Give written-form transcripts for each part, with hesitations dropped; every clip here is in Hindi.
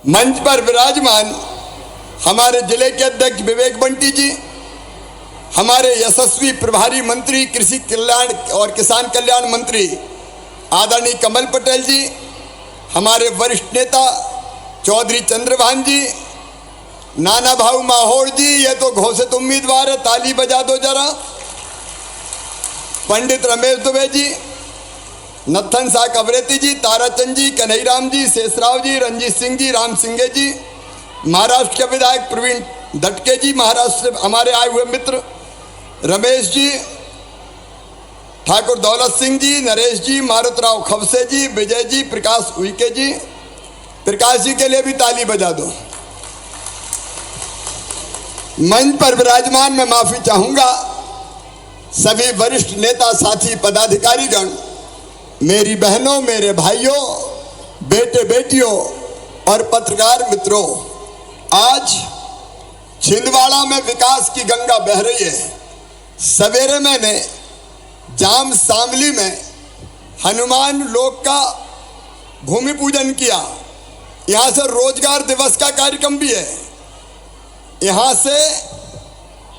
मंच पर विराजमान हमारे जिले के अध्यक्ष विवेक बंटी जी, हमारे यशस्वी प्रभारी मंत्री कृषि कल्याण और किसान कल्याण मंत्री आदरणीय कमल पटेल जी, हमारे वरिष्ठ नेता चौधरी चंद्रभान जी, नाना भाऊ माहौर जी, ये तो घोषित उम्मीदवार है, ताली बजा दो जरा, पंडित रमेश दुबे जी, नत्थन शाह कबरेती जी, ताराचंद जी, कन्हैराम जी, शेषराव जी, रंजीत सिंह जी, राम सिंघे जी, महाराष्ट्र के विधायक प्रवीण दटके जी, महाराष्ट्र से हमारे आए हुए मित्र रमेश जी, ठाकुर दौलत सिंह जी, नरेश जी, मारुतराव खबसे जी, विजय जी, प्रकाश उइके जी, प्रकाश जी के लिए भी ताली बजा दो। मंच पर विराजमान मैं माफी चाहूंगा सभी वरिष्ठ नेता साथी पदाधिकारीगण, मेरी बहनों, मेरे भाइयों, बेटे बेटियों और पत्रकार मित्रों, आज छिंदवाड़ा में विकास की गंगा बह रही है। सवेरे मैंने जाम शामली में हनुमान लोक का भूमि पूजन किया। यहाँ से रोजगार दिवस का कार्यक्रम भी है। यहाँ से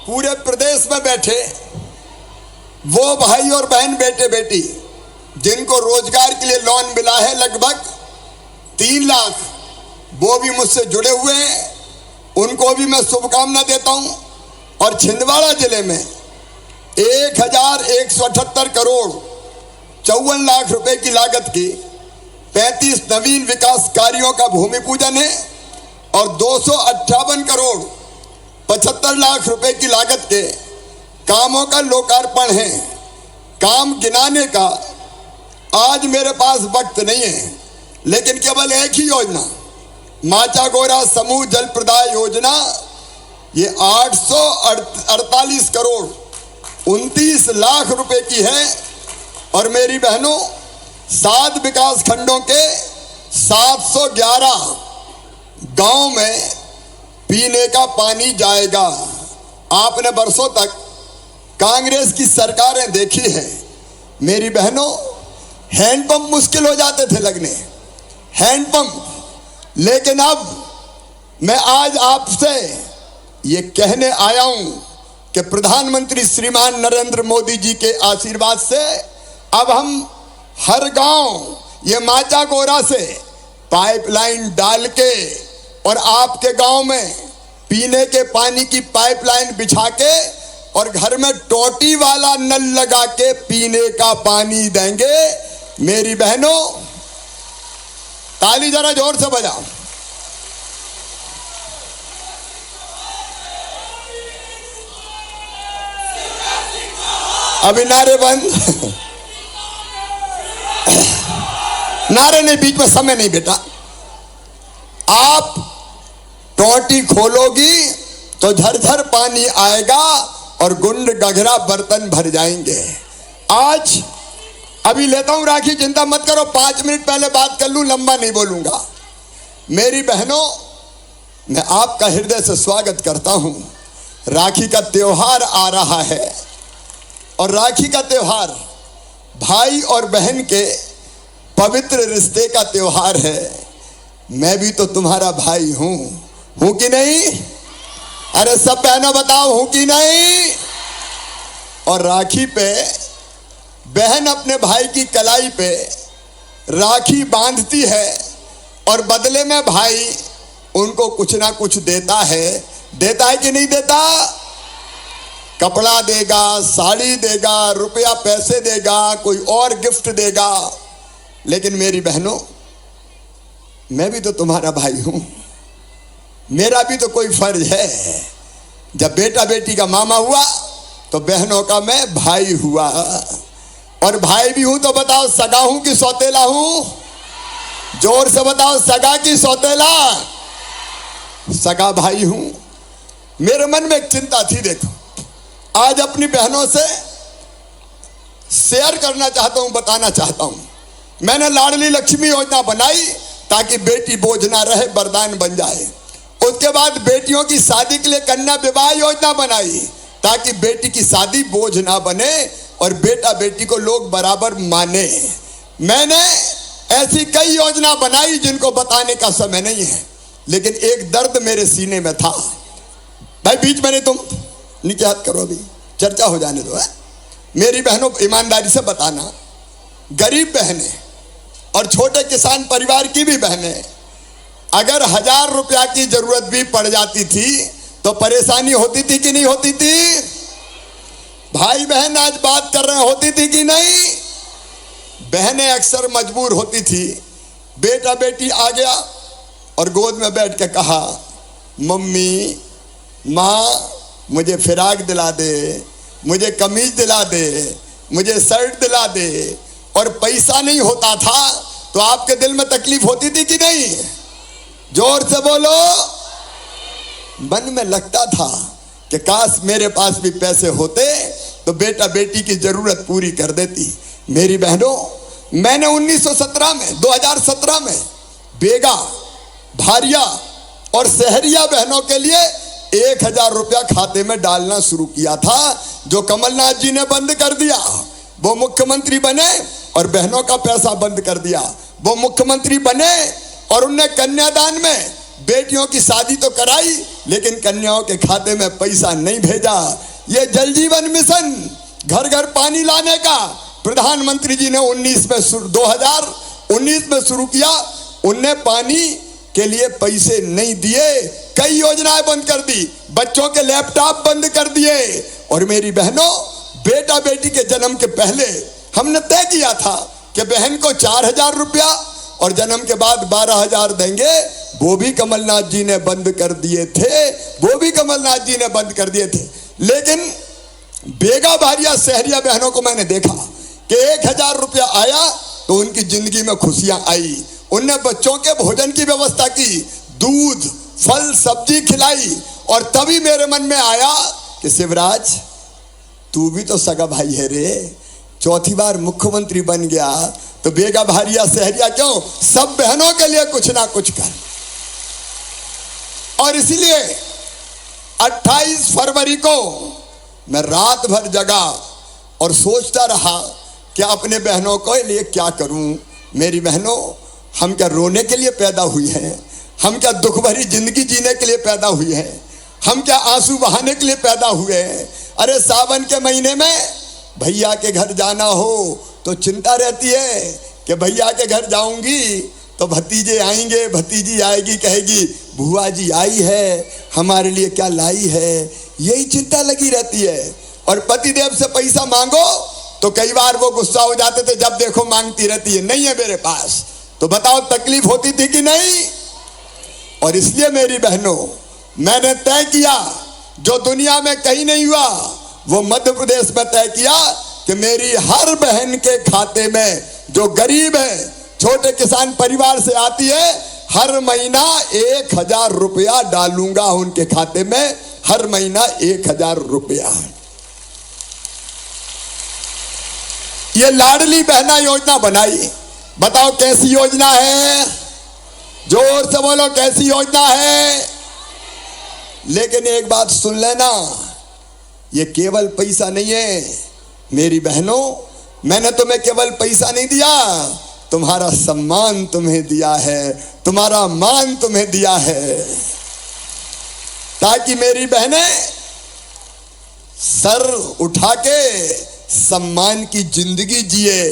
पूरे प्रदेश में बैठे वो भाई और बहन, बेटे बेटी जिनको रोजगार के लिए लोन मिला है लगभग 3 लाख, वो भी मुझसे जुड़े हुए हैं, उनको भी मैं शुभकामना देता हूं। और छिंदवाड़ा जिले में 1178 करोड़ 54 लाख रुपए की लागत की 35 नवीन विकास कार्यों का भूमि पूजन है और 258 करोड़ 75 लाख रुपए की लागत के कामों का लोकार्पण है। काम गिनाने का आज मेरे पास वक्त नहीं है, लेकिन केवल एक ही योजना, माचागोरा समूह जल प्रदाय योजना, ये 848 करोड़ 29 लाख रुपए की है। और मेरी बहनों, 7 विकास खंडों के 711 गांव में पीने का पानी जाएगा। आपने बरसों तक कांग्रेस की सरकारें देखी है मेरी बहनों, हैंडपंप मुश्किल हो जाते थे लगने, हैंडपंप, लेकिन अब मैं आज आपसे ये कहने आया हूं कि प्रधानमंत्री श्रीमान नरेंद्र मोदी जी के आशीर्वाद से अब हम हर गांव ये माचागोरा से पाइपलाइन डाल के और आपके गांव में पीने के पानी की पाइपलाइन बिछा के और घर में टोटी वाला नल लगा के पीने का पानी देंगे। मेरी बहनों, ताली जरा जोर से बजाओ। अभी नारे बंद नारे नहीं, बीच में समय नहीं बेटा। आप टोटी खोलोगी तो झरझर पानी आएगा और गुंड गघरा बर्तन भर जाएंगे। आज अभी लेता हूं राखी, चिंता मत करो, 5 मिनट पहले बात कर लूं, लंबा नहीं बोलूंगा। मेरी बहनों, मैं आपका हृदय से स्वागत करता हूं। राखी का त्योहार आ रहा है और राखी का त्योहार भाई और बहन के पवित्र रिश्ते का त्योहार है। मैं भी तो तुम्हारा भाई हूं कि नहीं? अरे सब बहनों बताओ, हूं कि नहीं? और राखी पे बहन अपने भाई की कलाई पे राखी बांधती है और बदले में भाई उनको कुछ ना कुछ देता है कि नहीं देता? कपड़ा देगा, साड़ी देगा, रुपया पैसे देगा, कोई और गिफ्ट देगा। लेकिन मेरी बहनों, मैं भी तो तुम्हारा भाई हूं, मेरा भी तो कोई फर्ज है। जब बेटा बेटी का मामा हुआ तो बहनों का मैं भाई हुआ, और भाई भी हूं तो बताओ, सगा हूं कि सौतेला हूं? जोर से बताओ, सगा कि सौतेला? सगा भाई हूं। मेरे मन में एक चिंता थी, देखो आज अपनी बहनों से शेयर करना चाहता हूं, बताना चाहता हूं। मैंने लाडली लक्ष्मी योजना बनाई ताकि बेटी बोझ ना रहे, वरदान बन जाए। उसके बाद बेटियों की शादी के लिए कन्या विवाह योजना बनाई ताकि बेटी की शादी बोझ ना बने और बेटा बेटी को लोग बराबर माने। मैंने ऐसी कई योजना बनाई जिनको बताने का समय नहीं है। लेकिन एक दर्द मेरे सीने में था। भाई बीच में नहीं, तुम नीचे हाथ करो, अभी चर्चा हो जाने दो। है मेरी बहनों, ईमानदारी से बताना, गरीब बहनें और छोटे किसान परिवार की भी बहनें, अगर 1000 रुपया की जरूरत भी पड़ जाती थी तो परेशानी होती थी कि नहीं होती थी? भाई बहन आज बात कर रहे, होती थी कि नहीं? बहनें अक्सर मजबूर होती थी। बेटा बेटी आ गया और गोद में बैठ के कहा, मम्मी, माँ, मुझे फिराक दिला दे, मुझे कमीज दिला दे, मुझे शर्ट दिला दे। और पैसा नहीं होता था तो आपके दिल में तकलीफ होती थी कि नहीं? जोर से बोलो। मन में लगता था कि काश मेरे पास भी पैसे होते तो बेटा बेटी की जरूरत पूरी कर देती। मेरी बहनों, मैंने 2017 में बेगा, भारिया और शहरिया बहनों के लिए 1000 रुपया खाते में डालना शुरू किया था, जो कमलनाथ जी ने बंद कर दिया। वो मुख्यमंत्री बने और बहनों का पैसा बंद कर दिया। वो मुख्यमंत्री बने और उनने कन्यादान में बेटियों की शादी तो कराई, लेकिन कन्याओं के खाते में पैसा नहीं भेजा। ये जल जीवन मिशन, घर घर पानी लाने का प्रधानमंत्री जी ने 2019 में शुरू किया। उनने पानी के लिए पैसे नहीं दिए, कई योजनाएं बंद कर दी, बच्चों के लैपटॉप बंद कर दिए। और मेरी बहनों, बेटा बेटी के जन्म के पहले हमने तय किया था कि बहन को 4000 रुपया और जन्म के बाद 12000 देंगे। वो भी कमलनाथ जी ने बंद कर दिए थे, वो भी कमलनाथ जी ने बंद कर दिए थे। लेकिन बेगा, भारिया, शहरिया बहनों को मैंने देखा कि 1000 रुपया आया तो उनकी जिंदगी में खुशियां आई। उनने बच्चों के भोजन की व्यवस्था की, दूध, फल, सब्जी खिलाई। और तभी मेरे मन में आया कि शिवराज, तू भी तो सगा भाई है रे, चौथी बार मुख्यमंत्री बन गया तो बेगा, भारिया, शहरिया क्यों, सब बहनों के लिए कुछ ना कुछ कर। और इसलिए 28 फरवरी को मैं रात भर जगा और सोचता रहा कि अपने बहनों के लिए क्या करूं। मेरी बहनों, हम क्या रोने के लिए पैदा हुई हैं? हम क्या दुख भरी जिंदगी जीने के लिए पैदा हुई है? हम क्या आंसू बहाने के लिए पैदा हुए हैं? अरे सावन के महीने में भैया के घर जाना हो तो चिंता रहती है कि भैया के घर जाऊंगी तो भतीजे आएंगे, भतीजी आएगी, कहेगी बुआ जी आई है, हमारे लिए क्या लाई है, यही चिंता लगी रहती है। और पतिदेव से पैसा मांगो तो कई बार वो गुस्सा हो जाते थे, जब देखो मांगती रहती है, नहीं है मेरे पास। तो बताओ तकलीफ होती थी कि नहीं? और इसलिए मेरी बहनों, मैंने तय किया, जो दुनिया में कहीं नहीं हुआ वो मध्य प्रदेश में तय किया कि मेरी हर बहन के खाते में, जो गरीब है, छोटे किसान परिवार से आती है, हर महीना 1000 रुपया डालूंगा उनके खाते में, हर महीना 1000 रुपया। ये लाडली बहना योजना बनाई। बताओ कैसी योजना है? जोर से बोलो, कैसी योजना है? लेकिन एक बात सुन लेना, ये केवल पैसा नहीं है मेरी बहनों। मैंने तुम्हें केवल पैसा नहीं दिया, तुम्हारा सम्मान तुम्हें दिया है, तुम्हारा मान तुम्हें दिया है, ताकि मेरी बहनें सर उठा के सम्मान की जिंदगी जिए।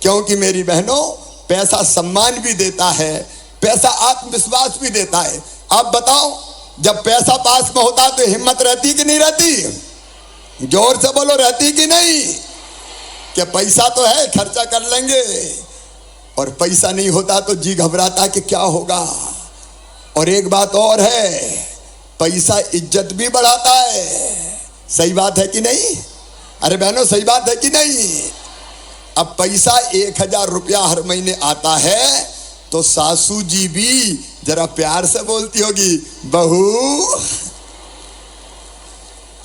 क्योंकि मेरी बहनों, पैसा सम्मान भी देता है, पैसा आत्मविश्वास भी देता है। आप बताओ, जब पैसा पास में होता तो हिम्मत रहती कि नहीं रहती? जोर से बोलो, रहती कि नहीं? कि पैसा तो है, खर्चा कर लेंगे, और पैसा नहीं होता तो जी घबराता कि क्या होगा। और एक बात और है, पैसा इज्जत भी बढ़ाता है। सही बात है कि नहीं? अरे बहनों, सही बात है कि नहीं? अब पैसा 1000 रुपया हर महीने आता है तो सासू जी भी जरा प्यार से बोलती होगी, बहू,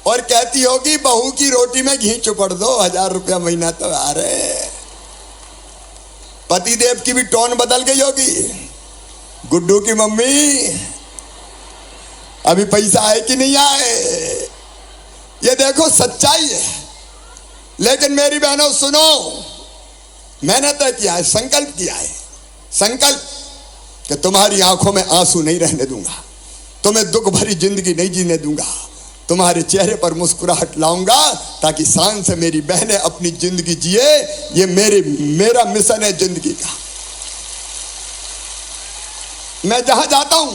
और कहती होगी बहू की रोटी में घी चुपड़ दो, 1000 रुपया महीना तो आ रहे। पतिदेव की भी टोन बदल गई होगी, गुड्डू की मम्मी अभी पैसा आए कि नहीं आए? ये देखो सच्चाई है। लेकिन मेरी बहनों सुनो, मैंने तय किया है, संकल्प किया है, संकल्प कि तुम्हारी आंखों में आंसू नहीं रहने दूंगा। तुम्हें दुख भरी जिंदगी नहीं जीने दूंगा, तुम्हारे चेहरे पर मुस्कुराहट लाऊंगा ताकि शान से मेरी बहनें अपनी जिंदगी जिए। ये मेरा मिशन है जिंदगी का। मैं जहां जाता हूं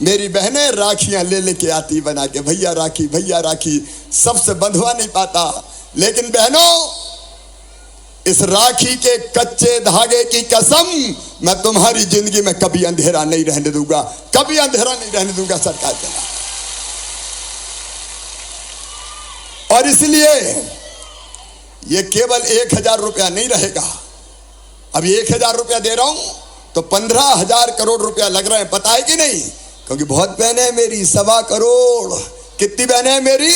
मेरी बहनें राखियां ले लेके आती बना के, भैया राखी, भैया राखी। सबसे बंधवा नहीं पाता, लेकिन बहनों इस राखी के कच्चे धागे की कसम, मैं तुम्हारी जिंदगी में कभी अंधेरा नहीं रहने दूंगा, कभी अंधेरा नहीं रहने दूंगा सरकार के नाम। और इसलिए ये केवल 1000 रुपया नहीं रहेगा। अभी 1000 रुपया दे रहा हूं तो 15,000 करोड़ रुपया लग रहे हैं, पता है कि नहीं? क्योंकि बहुत बहनें हैं मेरी, 1.25 करोड़। कितनी बहनें हैं मेरी?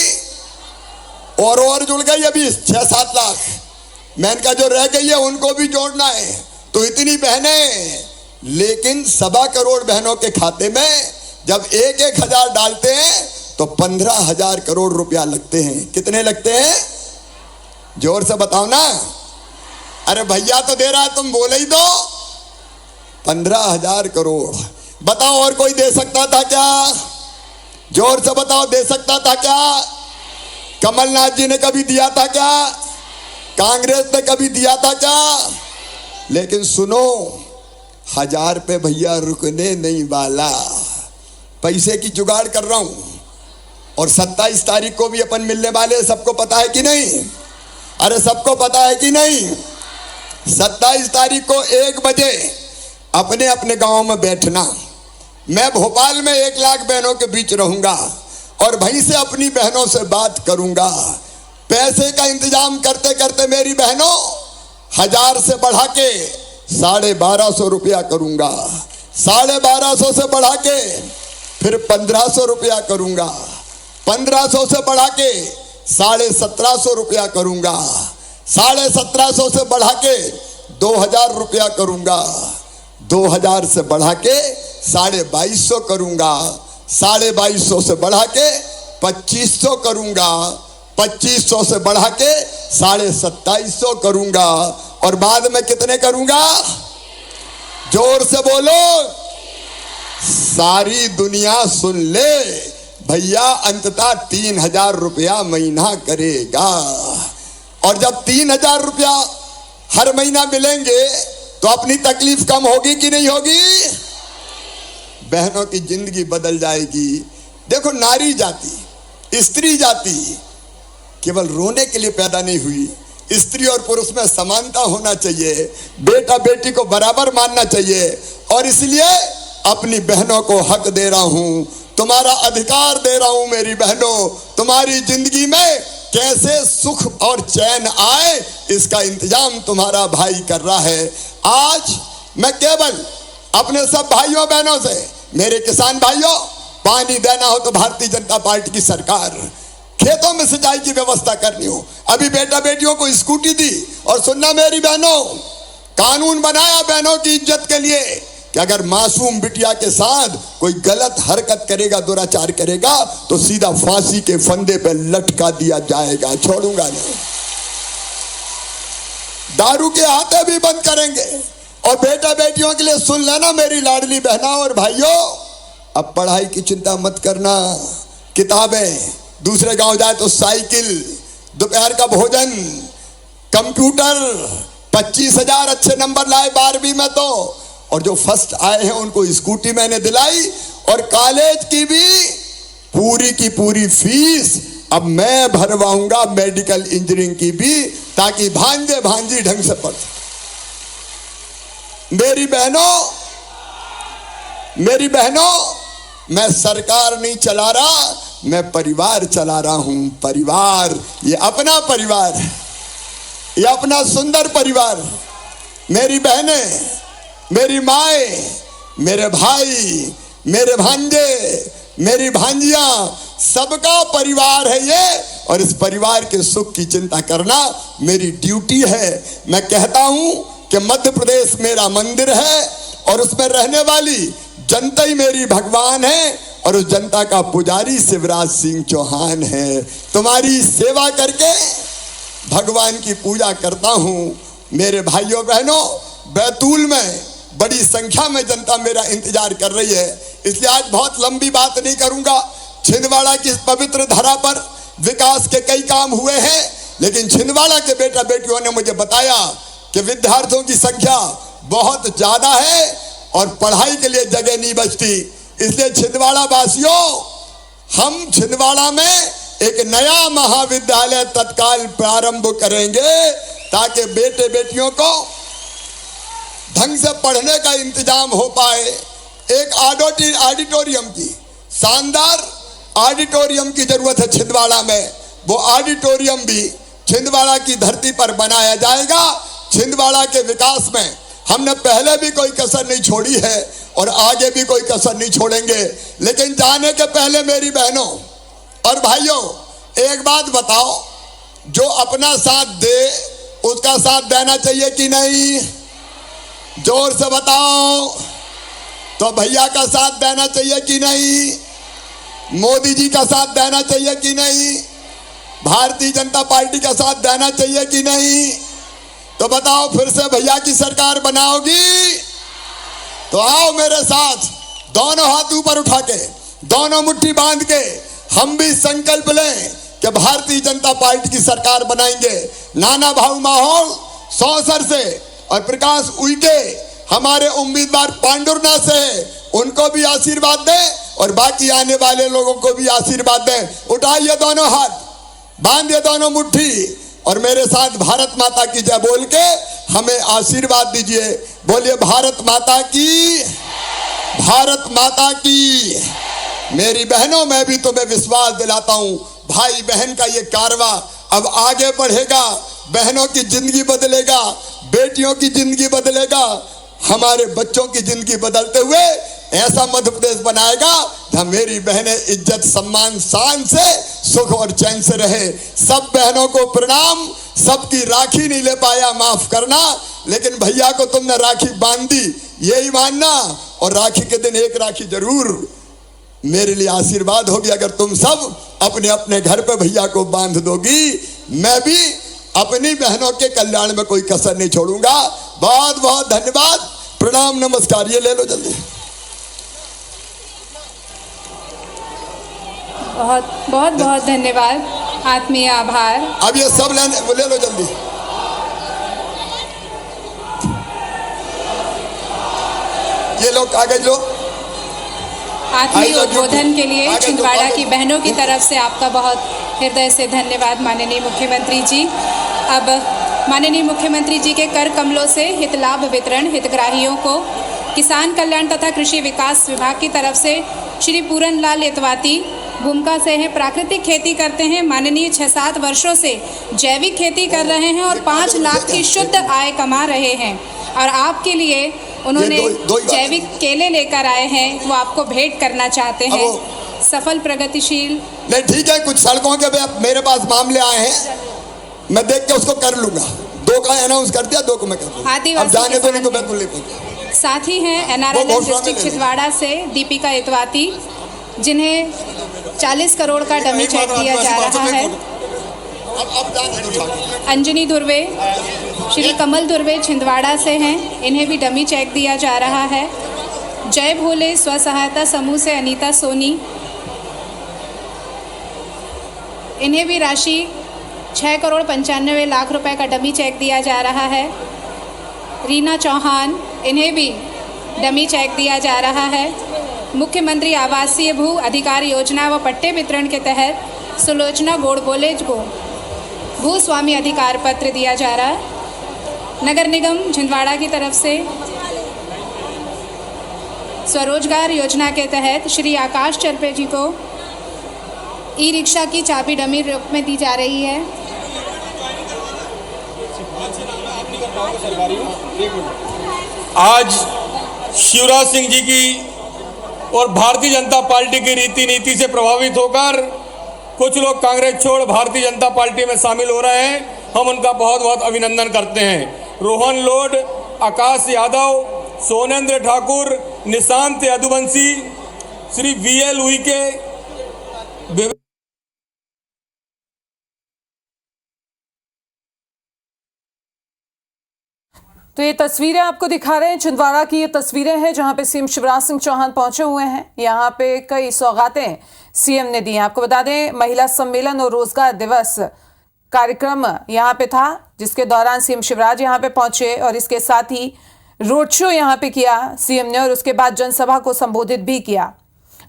और जुड़ गई अभी 6-7 लाख। मैं इनका जो रह गई है उनको भी जोड़ना है, तो इतनी बहनें। लेकिन 1.25 करोड़ बहनों के खाते में जब 1-1 हजार डालते हैं तो 15,000 करोड़ रुपया लगते हैं। कितने लगते हैं? जोर से बताओ ना। अरे भैया तो दे रहा है, तुम बोले ही दो। 15,000 करोड़। बताओ और कोई दे सकता था क्या? जोर से बताओ, दे सकता था क्या? कमलनाथ जी ने कभी दिया था क्या? कांग्रेस ने कभी दिया था क्या? लेकिन सुनो, 1000 पे भैया रुकने नहीं वाला। पैसे की जुगाड़ कर रहा हूं और 27 तारीख को भी अपन मिलने वाले। सबको पता है कि नहीं? अरे सबको पता है कि नहीं? 27 तारीख को 1 बजे अपने अपने गांव में बैठना। मैं भोपाल में 1 लाख बहनों के बीच रहूंगा और वहीं से अपनी बहनों से बात करूंगा। पैसे का इंतजाम करते करते मेरी बहनों 1000 से बढ़ा के 1250 रुपया करूंगा, 1250 से बढ़ा के फिर 1500 रुपया करूंगा, 1500 से बढ़ा के 1750 रुपया करूंगा, 1750 से बढ़ा के 2000 रुपया करूंगा, 2000 से बढ़ा के 2250 करूंगा, 2250 से बढ़ा के 2500 करूंगा, 2500 से बढ़ा के 2750 करूंगा और बाद में कितने करूंगा? जोर से बोलो, सारी दुनिया सुन ले। भैया अंततः 3000 रुपया महीना करेगा। और जब 3000 रुपया हर महीना मिलेंगे तो अपनी तकलीफ कम होगी कि नहीं होगी? बहनों की जिंदगी बदल जाएगी। देखो, नारी जाति, स्त्री जाति केवल रोने के लिए पैदा नहीं हुई। स्त्री और पुरुष में समानता होना चाहिए, बेटा बेटी को बराबर मानना चाहिए। और इसलिए अपनी बहनों को हक दे रहा हूं, तुम्हारा अधिकार दे रहा हूं। मेरी बहनों, तुम्हारी जिंदगी में कैसे सुख और चैन आए इसका इंतजाम तुम्हारा भाई कर रहा है। आज मैं केवल अपने सब भाइयों बहनों से, मेरे किसान भाइयों, पानी देना हो तो भारतीय जनता पार्टी की सरकार, खेतों में सिंचाई की व्यवस्था करनी हो, अभी बेटा बेटियों को स्कूटी दी। और सुनना मेरी बहनों, कानून बनाया बहनों की इज्जत के लिए कि अगर मासूम बिटिया के साथ कोई गलत हरकत करेगा, दुराचार करेगा, तो सीधा फांसी के फंदे पे लटका दिया जाएगा, छोड़ूंगा नहीं। दारू के हाथे भी बंद करेंगे। और बेटा बेटियों के लिए सुन लेना मेरी लाडली बहना और भाइयों, अब पढ़ाई की चिंता मत करना। किताबें, दूसरे गांव जाए तो साइकिल, दोपहर का भोजन, कंप्यूटर, 25,000 अच्छे नंबर लाए 12वीं में तो। और जो फर्स्ट आए हैं उनको स्कूटी मैंने दिलाई। और कॉलेज की भी पूरी की पूरी फीस अब मैं भरवाऊंगा, मेडिकल इंजीनियरिंग की भी, ताकि भांजे भांजी ढंग से पढ़। मेरी बहनों, मैं सरकार नहीं चला रहा, मैं परिवार चला रहा हूं। परिवार, ये अपना परिवार है, ये अपना सुंदर परिवार। मेरी बहनें, मेरी माएं, मेरे भाई, मेरे भांजे, मेरी भांजियां, सबका परिवार है ये। और इस परिवार के सुख की चिंता करना मेरी ड्यूटी है। मैं कहता हूं कि मध्य प्रदेश मेरा मंदिर है और उसमें रहने वाली जनता ही मेरी भगवान है और उस जनता का पुजारी शिवराज सिंह चौहान है। तुम्हारी सेवा करके भगवान की पूजा करता हूं। मेरे भाइयों बहनों, बैतूल में बड़ी संख्या में जनता मेरा इंतजार कर रही है, इसलिए आज बहुत लंबी बात नहीं करूंगा। छिंदवाड़ा की इस पवित्र धरा पर विकास के कई काम हुए हैं, लेकिन छिंदवाड़ा के बेटा बेटियों ने मुझे बताया कि विद्यार्थियों की संख्या बहुत ज्यादा है और पढ़ाई के लिए जगह नहीं बचती। इसलिए छिंदवाड़ा वासियों, हम छिंदवाड़ा में एक नया महाविद्यालय तत्काल प्रारंभ करेंगे ताकि बेटे बेटियों को ढंग से पढ़ने का इंतजाम हो पाए। एक ऑडिटोरियम की, शानदार ऑडिटोरियम की जरूरत है छिंदवाड़ा में। वो ऑडिटोरियम भी छिंदवाड़ा की धरती पर बनाया जाएगा। छिंदवाड़ा के विकास में हमने पहले भी कोई कसर नहीं छोड़ी है और आगे भी कोई कसर नहीं छोड़ेंगे। लेकिन जाने के पहले मेरी बहनों और भाइयों, एक बात बताओ, जो अपना साथ दे उसका साथ देना चाहिए कि नहीं? जोर से बताओ। तो भैया का साथ देना चाहिए कि नहीं? मोदी जी का साथ देना चाहिए कि नहीं? भारतीय जनता पार्टी का साथ देना चाहिए कि नहीं? तो बताओ, फिर से भैया की सरकार बनाओगी? तो आओ मेरे साथ, दोनों हाथ ऊपर उठा के, दोनों मुट्ठी बांध के हम भी संकल्प लें कि भारतीय जनता पार्टी की सरकार बनाएंगे। नाना भाऊ माहौल सौसर से और प्रकाश उइके हमारे उम्मीदवार पांडुरना से, उनको भी आशीर्वाद दें और बाकी आने वाले लोगों को भी आशीर्वाद दें। उठाइए दोनों हाथ, बांधिए दोनों मुट्ठी और मेरे साथ भारत माता की जय बोल के हमें आशीर्वाद दीजिए। बोलिए भारत माता की, भारत माता की। मेरी बहनों, मैं भी तुम्हें विश्वास दिलाता हूं, भाई बहन का ये कारवां अब आगे बढ़ेगा। बहनों की जिंदगी बदलेगा, बेटियों की जिंदगी बदलेगा, हमारे बच्चों की जिंदगी बदलते हुए ऐसा मध्य प्रदेश बनाएगा जहां मेरी बहनें इज्जत सम्मान शान से सुख और चैन से रहे। सब बहनों को प्रणाम। सबकी राखी नहीं ले पाया, माफ करना, लेकिन भैया को तुमने राखी बांध दी, यही मानना। और राखी के दिन एक राखी जरूर मेरे लिए आशीर्वाद होगी अगर तुम सब अपने अपने घर पे भैया को बांध दोगी। मैं भी अपनी बहनों के कल्याण में कोई कसर नहीं छोड़ूंगा। बहुत बहुत धन्यवाद, प्रणाम, नमस्कार। ये ले लो जल्दी। बहुत बहुत बहुत धन्यवाद, आत्मीय आभार। अब ये सब ले लो जल्दी। ये लो कागज लो। आत्मीय उद्बोधन के लिए छिंदवाड़ा की बहनों की तरफ से आपका बहुत हृदय से धन्यवाद माननीय मुख्यमंत्री जी। अब माननीय मुख्यमंत्री जी के कर कमलों से हित लाभ वितरण हितग्राहियों को किसान कल्याण तथा कृषि विकास विभाग की तरफ से श्री पूरन लाल यतवाती भूमिका से हैं, प्राकृतिक खेती करते हैं, माननीय 6-7 वर्षों से जैविक खेती कर रहे हैं और 5 लाख की शुद्ध आय कमा रहे हैं। और आपके लिए उन्होंने जैविक केले लेकर आए हैं, वो आपको भेंट करना चाहते हैं। सफल प्रगतिशील नहीं, ठीक है, कुछ सड़कों के मेरे पास मामले आए हैं, मैं देख के उसको कर लूंगा। 2 का अनाउंस कर दिया, 2 को मैं कर दूंगा। अब जाने दो, नहीं तो मैं ले पाऊंगा। साथ ही हैं एनआरएलएस डिस्ट्रिक्ट छिंदवाड़ा से दीपिका यतवाती, जिन्हें 40 करोड़ का डमी चेक दिया जा रहा है। अंजनी धुर्वे, श्री कमल धुर्वे छिंदवाड़ा से हैं, इन्हें भी डमी चेक दिया जा रहा है। जय भोले स्व सहायता समूह से अनीता सोनी, इन्हें भी राशि 6 करोड़ 95 लाख रुपए का डमी चेक दिया जा रहा है। रीना चौहान, इन्हें भी डमी चेक दिया जा रहा है। मुख्यमंत्री आवासीय भू अधिकार योजना व पट्टे वितरण के तहत सुलोचना गोड़बोले को भू स्वामी अधिकार पत्र दिया जा रहा है। नगर निगम छिंदवाड़ा की तरफ से स्वरोजगार योजना के तहत श्री आकाश चरपे जी को ई रिक्शा की चाबी डमी रूप में दी जा रही है। आज शिवराज सिंह जी की और भारतीय जनता पार्टी की रीति नीति से प्रभावित होकर कुछ लोग कांग्रेस छोड़ भारतीय जनता पार्टी में शामिल हो रहे हैं, हम उनका बहुत बहुत अभिनंदन करते हैं। रोहन लोड, आकाश यादव, सोनेंद्र ठाकुर, निशांत यदुवंशी, श्री VL उइके, तो ये तस्वीरें आपको दिखा रहे हैं, छिंदवाड़ा की ये तस्वीरें हैं जहां पे सीएम शिवराज सिंह चौहान पहुंचे हुए हैं। यहां पे कई सौगातें सीएम ने दी हैं। आपको बता दें, महिला सम्मेलन और रोजगार दिवस कार्यक्रम यहां पे था, जिसके दौरान सीएम शिवराज यहां पे पहुंचे और इसके साथ ही रोड शो यहां पे किया सीएम ने और उसके बाद जनसभा को संबोधित भी किया।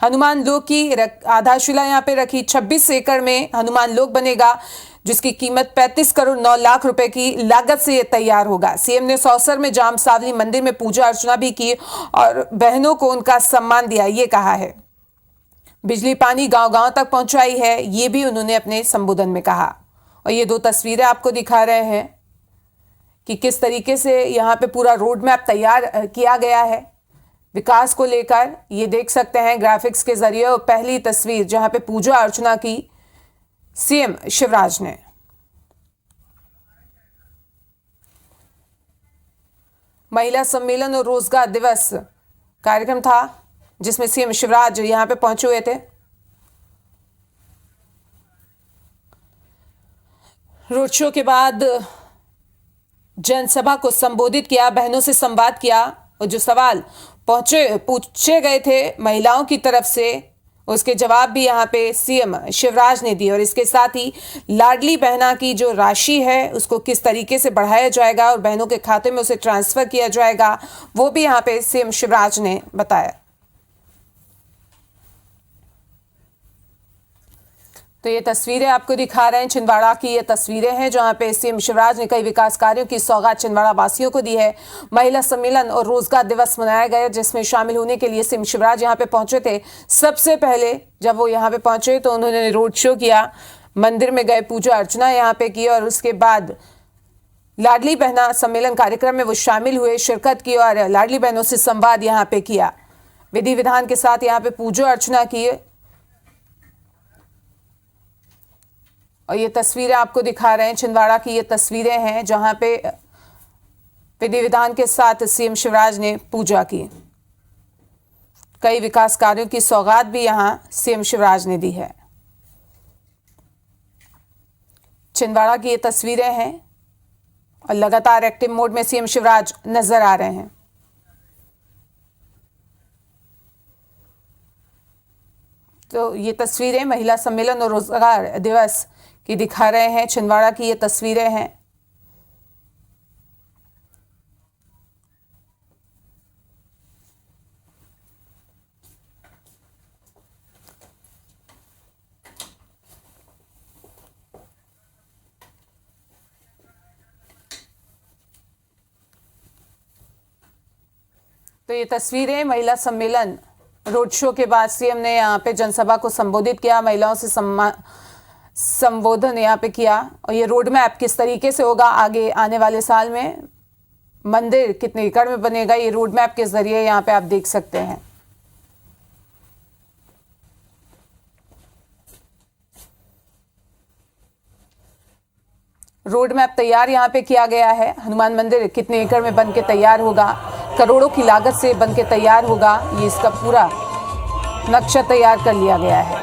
हनुमान लोक की आधारशिला यहां पे रखी। 26 एकड़ में हनुमान लोक बनेगा, जिसकी कीमत 35 करोड़ 9 लाख रुपए की लागत से ये तैयार होगा। सीएम ने सौसर में जाम सावली मंदिर में पूजा अर्चना भी की और बहनों को उनका सम्मान दिया, ये कहा है। बिजली पानी गांव-गांव तक पहुंचाई है, ये भी उन्होंने अपने संबोधन में कहा। और ये दो तस्वीरें आपको दिखा रहे हैं कि किस तरीके से यहाँ पे पूरा रोड मैप तैयार किया गया है विकास को लेकर। ये देख सकते हैं ग्राफिक्स के जरिए। और पहली तस्वीर जहां पे पूजा अर्चना की सीएम शिवराज ने। महिला सम्मेलन और रोजगार दिवस कार्यक्रम था, जिसमें सीएम शिवराज यहां पे पहुंचे हुए थे। रोड शो के बाद जनसभा को संबोधित किया, बहनों से संवाद किया और जो सवाल पूछे गए थे महिलाओं की तरफ से, उसके जवाब भी यहाँ पे सीएम शिवराज ने दिए। और इसके साथ ही लाडली बहना की जो राशि है उसको किस तरीके से बढ़ाया जाएगा और बहनों के खाते में उसे ट्रांसफर किया जाएगा, वो भी यहाँ पे सीएम शिवराज ने बताया। तो ये तस्वीरें आपको दिखा रहे हैं, छिंदवाड़ा की ये तस्वीरें हैं जहां पे सीएम शिवराज ने कई विकास कार्यों की सौगात छिंदवाड़ा वासियों को दी है। महिला सम्मेलन और रोजगार दिवस मनाया गया, जिसमें शामिल होने के लिए सीएम शिवराज यहां पे पहुंचे थे। सबसे पहले जब वो यहां पे पहुंचे तो उन्होंने रोड शो किया, मंदिर में गए, पूजा अर्चना यहाँ पे की और उसके बाद लाडली बहना सम्मेलन कार्यक्रम में वो शामिल हुए, शिरकत की और लाडली बहनों से संवाद यहाँ पे किया। विधि विधान के साथ यहाँ पे पूजा अर्चना की। और ये तस्वीरें आपको दिखा रहे हैं, छिंदवाड़ा की ये तस्वीरें हैं जहां पे विधि विधान के साथ सीएम शिवराज ने पूजा की। कई विकास कार्यों की सौगात भी यहां सीएम शिवराज ने दी है। छिंदवाड़ा की ये तस्वीरें हैं और लगातार एक्टिव मोड में सीएम शिवराज नजर आ रहे हैं। तो ये तस्वीरें महिला सम्मेलन और रोजगार दिवस की दिखा रहे हैं, छिंदवाड़ा की ये तस्वीरें हैं। तो ये तस्वीरें महिला सम्मेलन रोड शो के बाद सीएम ने यहाँ पे जनसभा को संबोधित किया, महिलाओं से संबोधन यहाँ पे किया। और ये रोड मैप किस तरीके से होगा आगे आने वाले साल में, मंदिर कितने एकड़ में बनेगा, ये रोड मैप के जरिए यहाँ पे आप देख सकते हैं। रोड मैप तैयार यहाँ पे किया गया है। हनुमान मंदिर कितने एकड़ में बन के तैयार होगा, करोड़ों की लागत से बन के तैयार होगा, ये इसका पूरा नक्शा तैयार कर लिया गया है।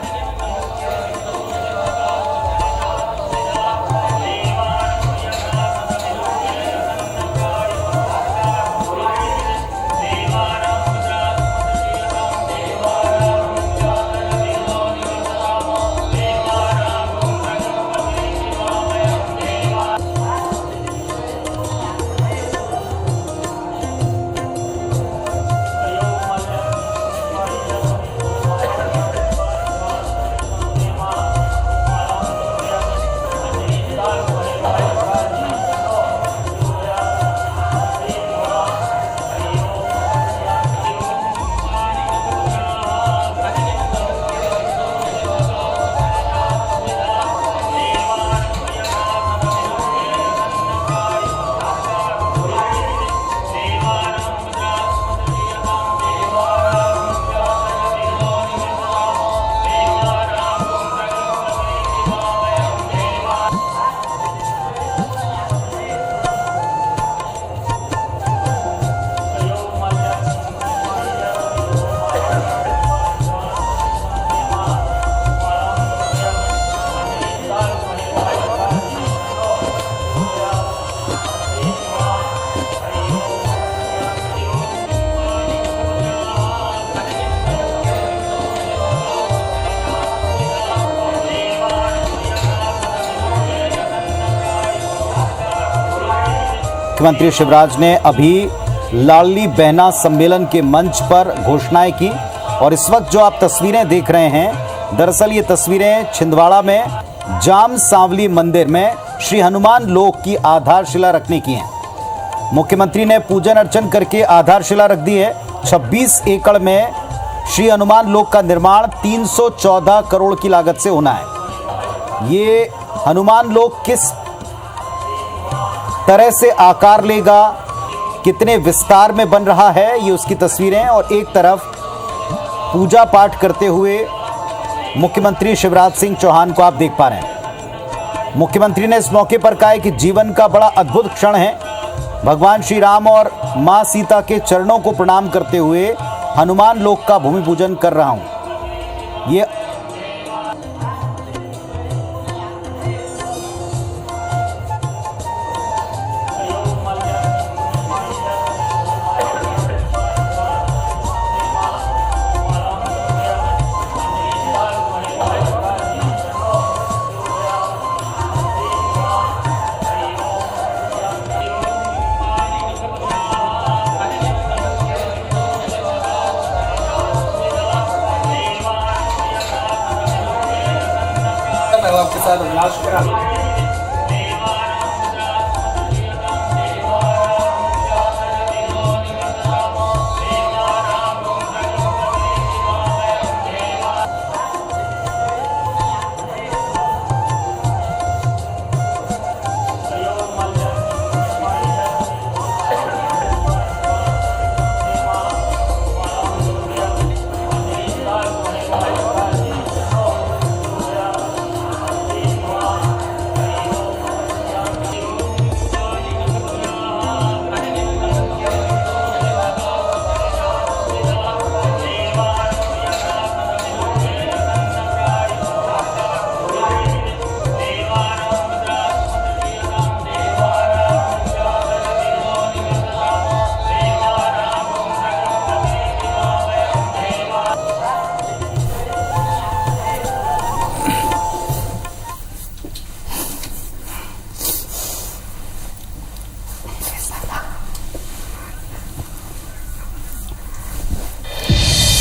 मुख्यमंत्री शिवराज ने अभी लाडली बहना सम्मेलन के मंच पर घोषणाएं की और इस वक्त जो आप तस्वीरें देख रहे हैं, दरअसल ये तस्वीरें छिंदवाड़ा में जाम सांवली मंदिर में श्री हनुमान लोक की आधारशिला रखने की हैं। मुख्यमंत्री ने पूजन अर्चन करके आधारशिला रख दी है। 26 एकड़ में श्री हनुमान लोक का निर्माण 314 करोड़ की लागत से होना है। ये हनुमान लोक किस तरह से आकार लेगा, कितने विस्तार में बन रहा है, ये उसकी तस्वीरें। और एक तरफ पूजा पाठ करते हुए मुख्यमंत्री शिवराज सिंह चौहान को आप देख पा रहे हैं। मुख्यमंत्री ने इस मौके पर कहा है कि जीवन का बड़ा अद्भुत क्षण है। भगवान श्री राम और मां सीता के चरणों को प्रणाम करते हुए हनुमान लोक का भूमि पूजन कर रहा हूं। ये आपके साथ